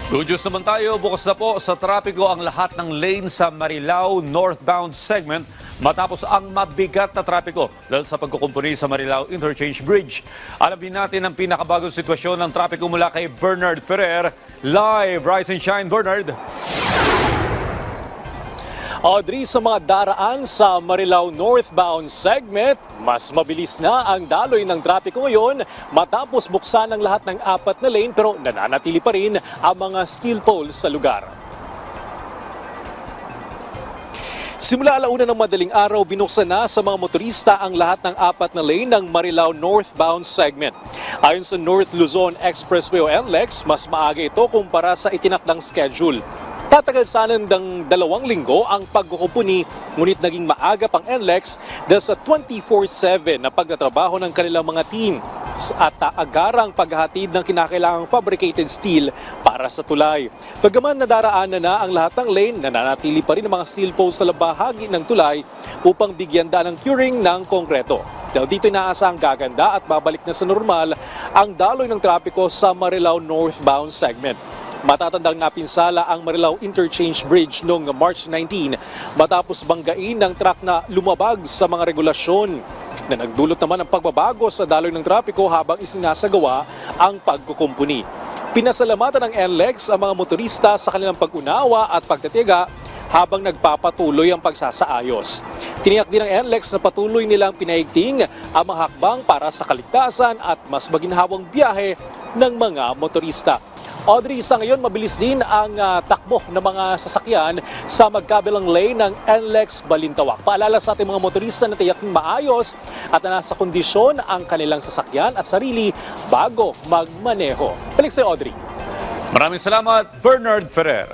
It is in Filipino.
Good news naman tayo, bukas na po sa trapiko ang lahat ng lane sa Marilao northbound segment matapos ang mabigat na trapiko dahil sa pagkukumpuni sa Marilao Interchange Bridge. Alamin natin ang pinakabagong sitwasyon ng trapiko mula kay Bernard Ferrer. Live, Rise and Shine, Bernard. Audrey, sa mga daraan sa Marilao northbound segment, mas mabilis na ang daloy ng trapiko ngayon matapos buksan ang lahat ng 4 na lane pero nananatili pa rin ang mga steel poles sa lugar. Simula alauna ng madaling araw, binuksan na sa mga motorista ang lahat ng 4 na lane ng Marilao northbound segment. Ayon sa North Luzon Expressway o NLEX, mas maaga ito kumpara sa itinakdang schedule. Tatagal sana ng 2 linggo ang pagkukumpuni, ngunit naging maaga pang NLEX dahil sa 24/7 na pagtatrabaho ng kanilang mga team at agarang paghahatid ng kinakailangang fabricated steel para sa tulay. Bagaman nadaraanan na ang lahat ng lane, nananatili pa rin ang mga steel poles sa bahagi ng tulay upang bigyan daan ng curing ng kongreto. Dahil dito inaasahang gaganda at babalik na sa normal ang daloy ng trapiko sa Marilao northbound segment. Matatandang napinsala ang Marilao Interchange Bridge noong March 19 matapos banggain ng truck na lumabag sa mga regulasyon na nagdulot naman ng pagbabago sa daloy ng trapiko habang isinasagawa ang pagkukumpuni. Pinasalamatan ng NLEX ang mga motorista sa kanilang pag-unawa at pagtitiyaga habang nagpapatuloy ang pagsasaayos. Tiniyak din ng NLEX na patuloy nilang pinaigting ang mga hakbang para sa kaligtasan at mas maginhawang biyahe ng mga motorista. Audrey, sa ngayon mabilis din ang takbo ng mga sasakyan sa magkabilang lane ng NLEX Balintawak. Paalala sa ating mga motorista na tiyaking maayos at na nasa kondisyon ang kanilang sasakyan at sarili bago magmaneho. Balik sa'yo, Audrey. Maraming salamat, Bernard Ferrer.